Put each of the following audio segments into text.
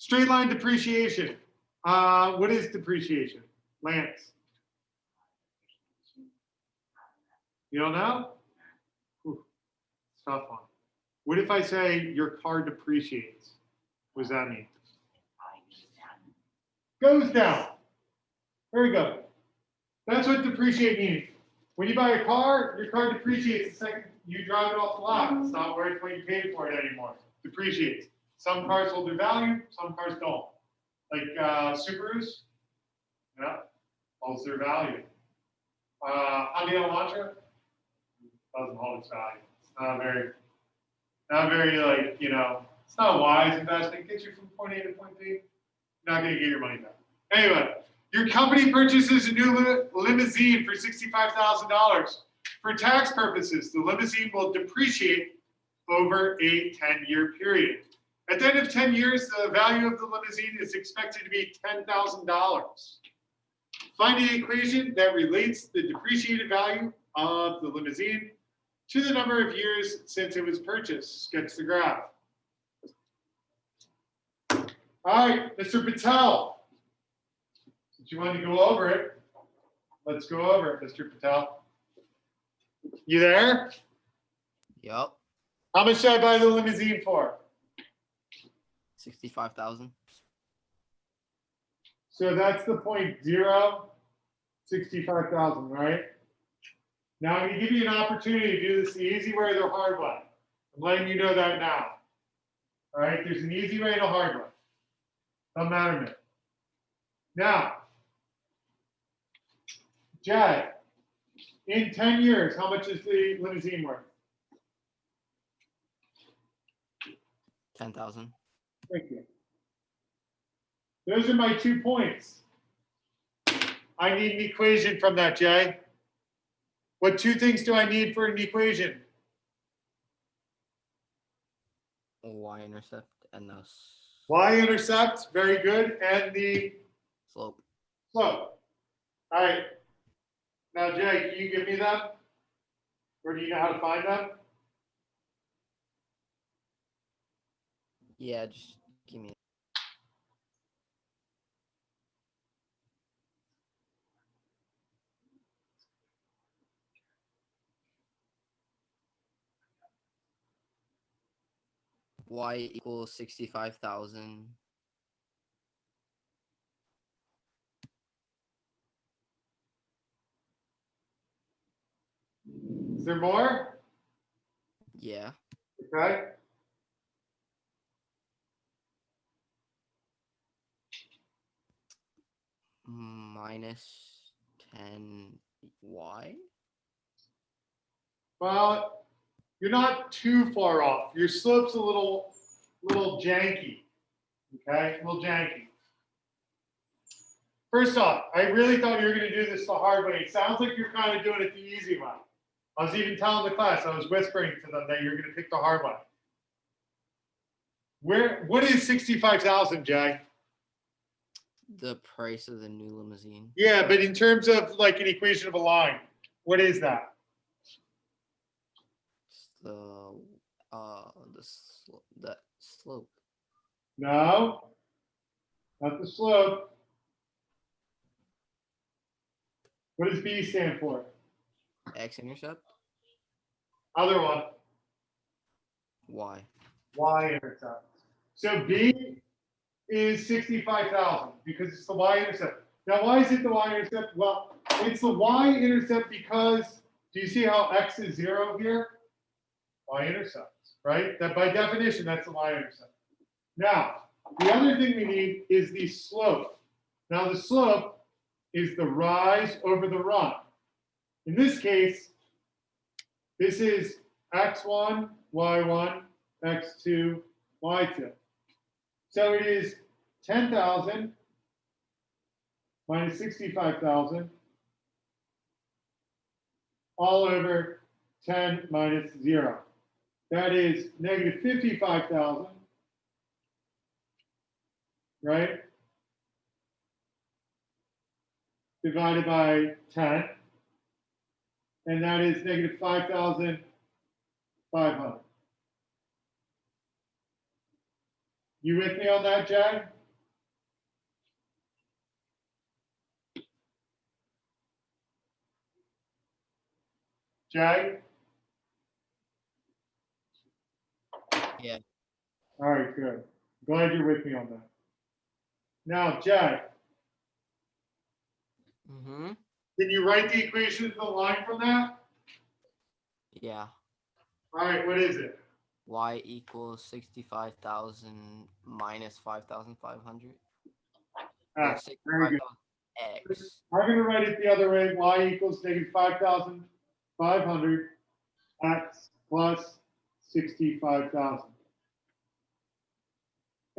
Straight line depreciation. What is depreciation? Lance? You don't know? Ooh, tough one. What if I say your car depreciates? What does that mean? Goes down. Very good. That's what depreciate means. When you buy a car, your car depreciates the second you drive it off the lot. It's not worth what you paid for it anymore. Depreciates. Some cars hold their value, some cars don't. Like Subarus, yeah, holds their value. Hyundai Elantra doesn't hold its value. It's not very like, it's not a wise investment. It gets you from point A to point B. You're not going to get your money back. Anyway, your company purchases a new limousine for $65,000. For tax purposes, the limousine will depreciate over a 10-year period. At the end of 10 years, the value of the limousine is expected to be $10,000. Find the equation that relates the depreciated value of the limousine to the number of years since it was purchased. Sketch the graph. All right, Mr. Patel. Since you wanted to go over it, let's go over it, Mr. Patel. You there? Yep. How much should I buy the limousine for? 65,000. So that's the point 0, 65,000, right? Now I'm going to give you an opportunity to do this the easy way or the hard way. I'm letting you know that now. All right, there's an easy way and a hard way. Doesn't matter to me. Now, Jay, in 10 years, how much is the limousine worth? 10,000. Thank you. Those are my 2 points. I need an equation from that, Jay. What 2 things do I need for an equation? Y-intercept and the Y-intercept, very good, and the slope. slope. All right. Now, Jay, can you give me them? Or do you know how to find them? Yeah, just give me. Y equals 65,000. Is there more? Yeah. Okay. Minus 10y. Well, you're not too far off. Your slope's a little janky. Okay, a little janky. First off, I really thought you were going to do this the hard way. It sounds like you're kind of doing it the easy way. I was even telling the class, I was whispering to them that you're going to pick the hard way. What is 65,000, Jay? The price of the new limousine. Yeah, but in terms of like an equation of a line, what is that? The slope. No, not the slope. What does B stand for? X-intercept. Other one. Y. Y-intercept. So B is 65,000 because it's the y-intercept. Now, why is it the y-intercept? Well, it's the y-intercept because, do you see how x is 0 here? Y-intercepts, right? That by definition, that's the y-intercept. Now, the other thing we need is the slope. Now, the slope is the rise over the run. In this case, this is x1, y1, x2, y2. So it is 10,000 minus 65,000 all over 10 minus 0. That is negative 55,000, right? Divided by 10. And that is negative 5,500. You with me on that, Jay? Jag? Yeah. All right, good. Glad you're with me on that. Now, Jag, Mm-hmm. can you write the equation of the line from that? Yeah. All right, what is it? Y equals 65,000 minus 5,500. Ah, very good. X. I'm going to write it the other way. Y equals negative 5,500 x plus 65,000.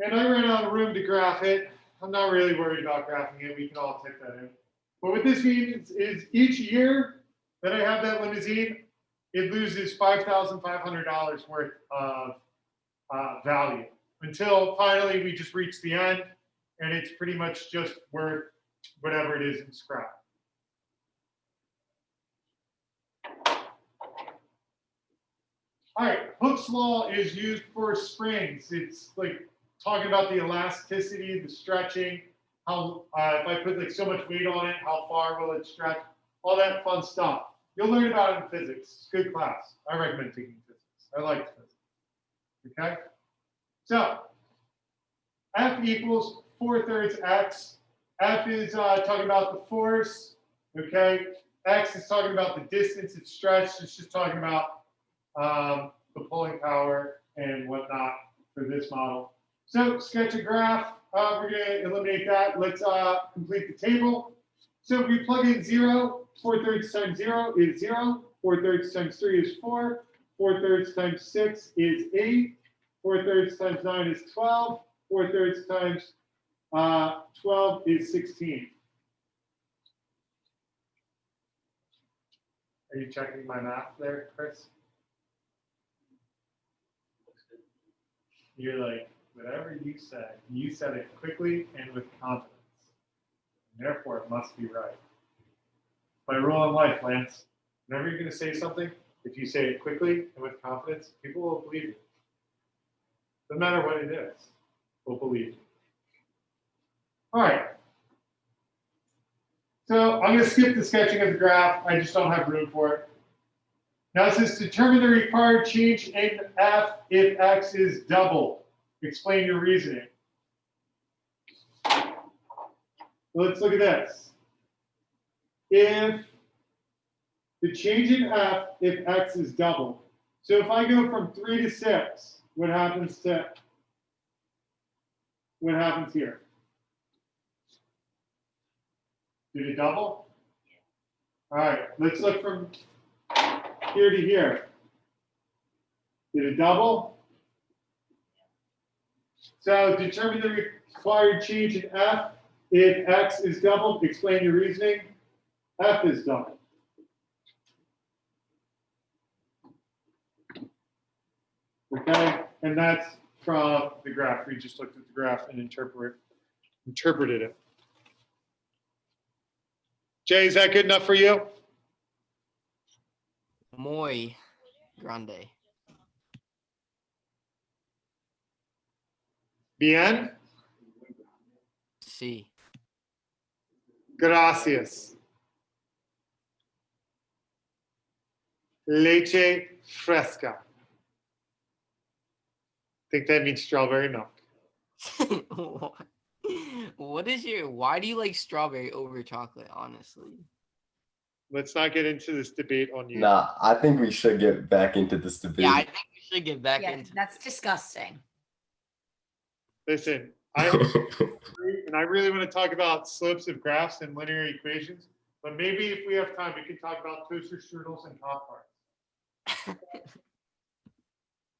And I ran out of room to graph it. I'm not really worried about graphing it. We can all type that in. But what this means is each year that I have that limousine, it loses $5,500 worth of value until finally we just reach the end and it's pretty much just worth whatever it is in scrap. All right, Hooke's law is used for springs. It's like talking about the elasticity, the stretching, how if I put like so much weight on it, how far will it stretch, all that fun stuff. You'll learn about it in physics. It's a good class. I recommend taking physics. I like physics. Okay? So, F equals 4/3 x. F is talking about the force. Okay? X is talking about the distance it's stretched. It's just talking about the pulling power and whatnot for this model. So sketch a graph. We're going to eliminate that. Let's complete the table. So if we plug in 0, 4/3 times 0 is 0. 4/3 times 3 is 4. 4/3 times 6 is 8. 4/3 times 9 is 12. 4/3 times 12 is 16. Are you checking my math there, Chris? You're like, whatever you said it quickly and with confidence. And therefore, it must be right. My rule in life, Lance, whenever you're going to say something, if you say it quickly and with confidence, people will believe you. No matter what it is, they'll believe you. All right. So I'm going to skip the sketching of the graph. I just don't have room for it. Now it says determine the required change in f if x is double. Explain your reasoning. Let's look at this. If the change in f if x is double. So if I go from 3 to 6, what happens here? Did it double? All right, let's look from here to here. Did it double? So determine the required change in f if x is doubled. Explain your reasoning. F is doubled. Okay, and that's from the graph. We just looked at the graph and interpreted it. Jay, is that good enough for you? Muy grande. Bien. Sí. Gracias. Leche fresca. I think that means strawberry milk. What is your? Why do you like strawberry over chocolate? Honestly. Let's not get into this debate on you. Nah, I think we should get back into this debate. Yeah, I think we should get back Yeah, into. that's disgusting. Listen, I and I really want to talk about slopes of graphs and linear equations, but maybe if we have time, we can talk about toaster strudels and pop tarts.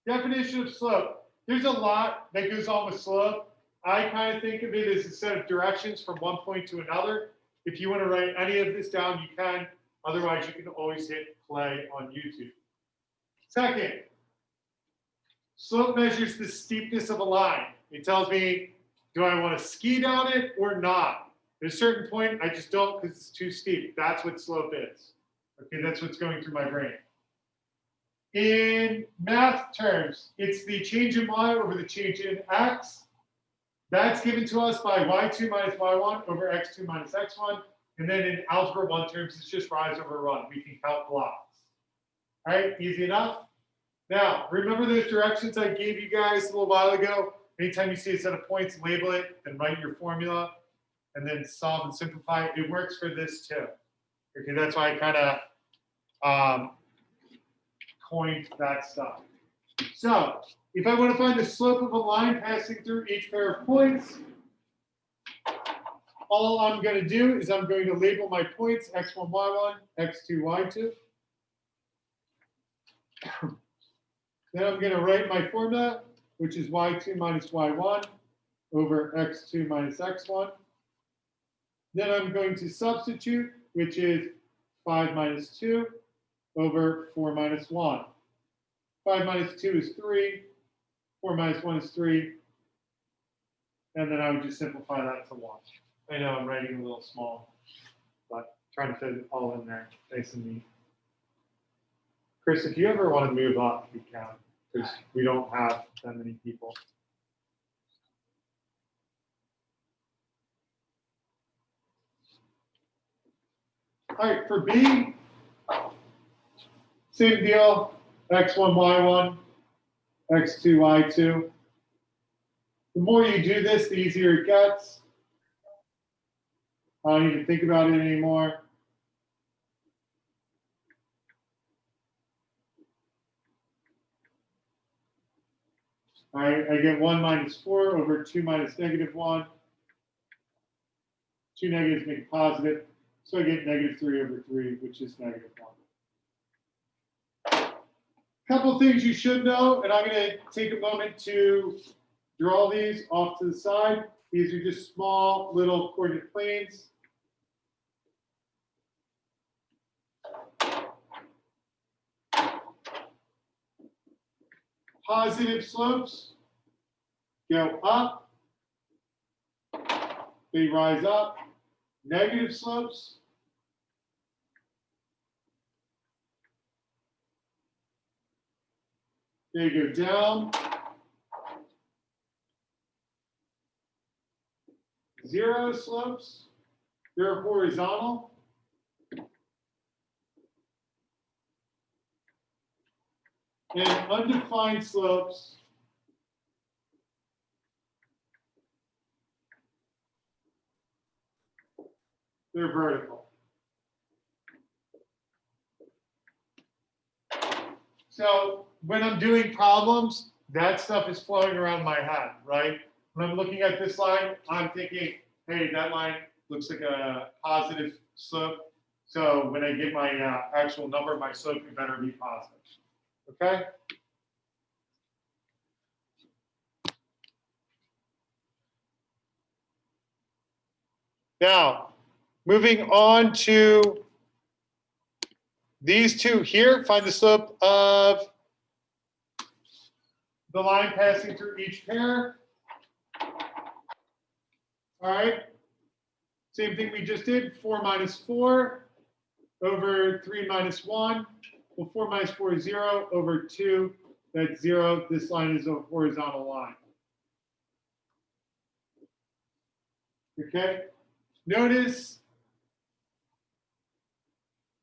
Definition of slope. There's a lot that goes on with slope. I kind of think of it as a set of directions from one point to another. If you want to write any of this down, you can. Otherwise, you can always hit play on YouTube. Second, slope measures the steepness of a line. It tells me, do I want to ski down it or not? At a certain point, I just don't because it's too steep. That's what slope is. Okay, that's what's going through my brain. In math terms, it's the change in y over the change in x. That's given to us by y2 minus y1 over x2 minus x1. And then in algebra 1 terms, it's just rise over run. We can count blocks. All right, easy enough. Now, remember those directions I gave you guys a little while ago? Anytime you see a set of points, label it and write your formula, and then solve and simplify. It works for this too. Okay, that's why I kind of coined that stuff. So, if I want to find the slope of a line passing through each pair of points, all I'm going to do is I'm going to label my points x1, y1, x2, y2. Then I'm going to write my formula, which is y2 minus y1 over x2 minus x1. Then I'm going to substitute, which is 5 minus 2 over 4 minus 1. 5 minus 2 is 3. 4 minus 1 is 3. And then I would just simplify that to 1. I know I'm writing a little small, but trying to fit it all in there nice and neat. Chris, if you ever want to move up, you can, because we don't have that many people. All right, for B, same deal, x1, y1, x2, y2. The more you do this, the easier it gets. I don't need to think about it anymore. All right, I get 1 minus 4 over 2 minus negative 1. 2 negatives make a positive, so I get negative 3 over 3, which is negative 1. Couple things you should know, and I'm going to take a moment to draw these off to the side. These are just small little coordinate planes. Positive slopes go up, they rise up. Negative slopes they go down. Zero slopes, they're horizontal. And undefined slopes they're vertical. So when I'm doing problems, that stuff is flowing around my head, right? When I'm looking at this line, I'm thinking, hey, that line looks like a positive slope. So when I get my actual number, my slope better be positive. Okay? Now, moving on to these two here, find the slope of the line passing through each pair. All right. Same thing we just did, 4 minus 4 over 3 minus 1. Well, 4 minus 4 is 0 over 2. That's 0. This line is a horizontal line. Okay. Notice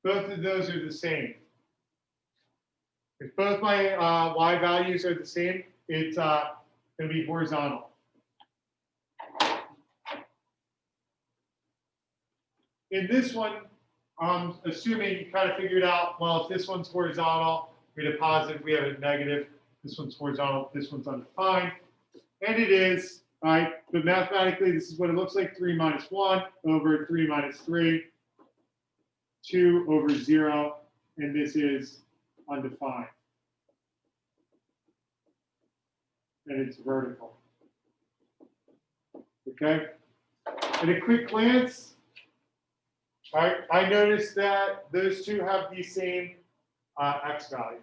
both of those are the same. If both my y values are the same, it's going to be horizontal. In this one, I'm assuming you kind of figured out, well, if this one's horizontal, we had a positive, we have a negative. This one's horizontal, this one's undefined. And it is, all right, but mathematically, this is what it looks like, 3 minus 1 over 3 minus 3, 2 over 0, and this is undefined. And it's vertical. Okay? At a quick glance, all right, I noticed that those two have the same x value.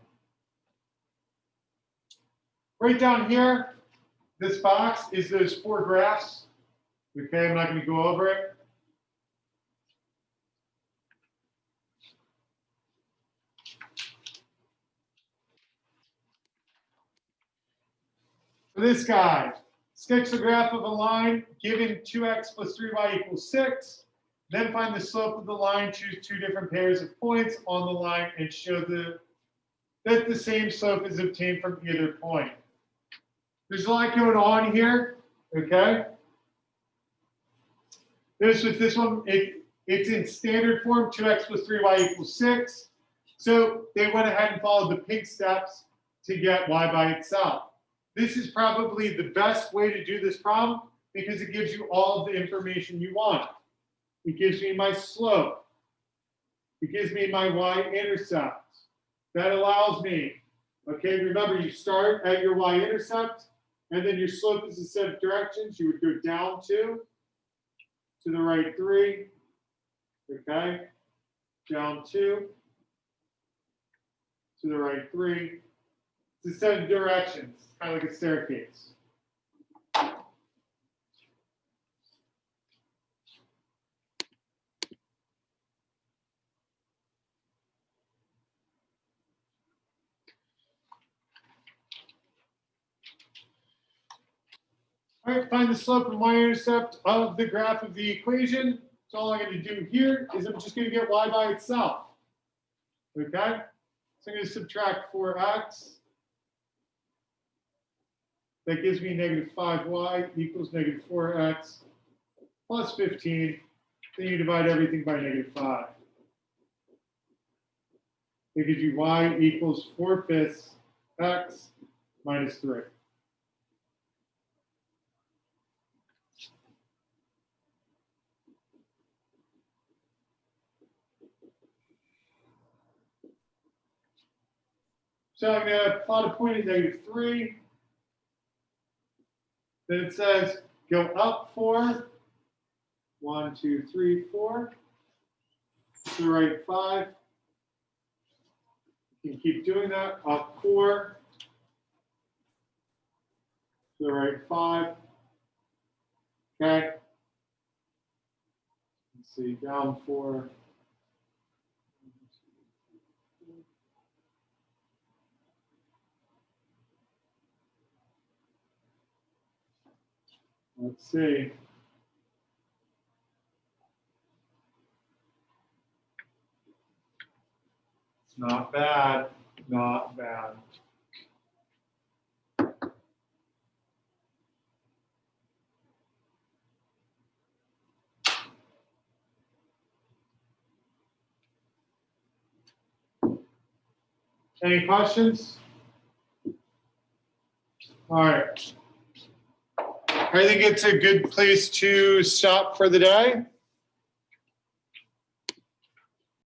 Right down here, this box is those 4 graphs. Okay, I'm not going to go over it. For this guy, sketch the graph of a line given 2x plus 3y equals 6. Then find the slope of the line, choose 2 different pairs of points on the line, and show the that the same slope is obtained from either point. There's a lot going on here, okay? With this one, it's in standard form, 2x plus 3y equals 6. So they went ahead and followed the pink steps to get y by itself. This is probably the best way to do this problem because it gives you all of the information you want. It gives me my slope. It gives me my y-intercept. That allows me, okay, remember you start at your y-intercept and then your slope is a set of directions. You would go down 2, to the right 3, okay, down 2, to the right 3. It's a set of directions, kind of like a staircase. All right, find the slope and y-intercept of the graph of the equation. So all I'm going to do here is I'm just going to get y by itself. Okay? So I'm going to subtract 4x. That gives me negative 5y equals negative 4x plus 15. Then you divide everything by negative 5. That gives you y equals 4/5 x minus 3. So I'm going to plot a point at negative 3. Then it says go up 4. 1, 2, 3, 4. To the right 5. You can keep doing that. Up 4. To the right 5. Okay. Let's see, down 4. Let's see. It's not bad. Not bad. Any questions? All right. I think it's a good place to stop for the day.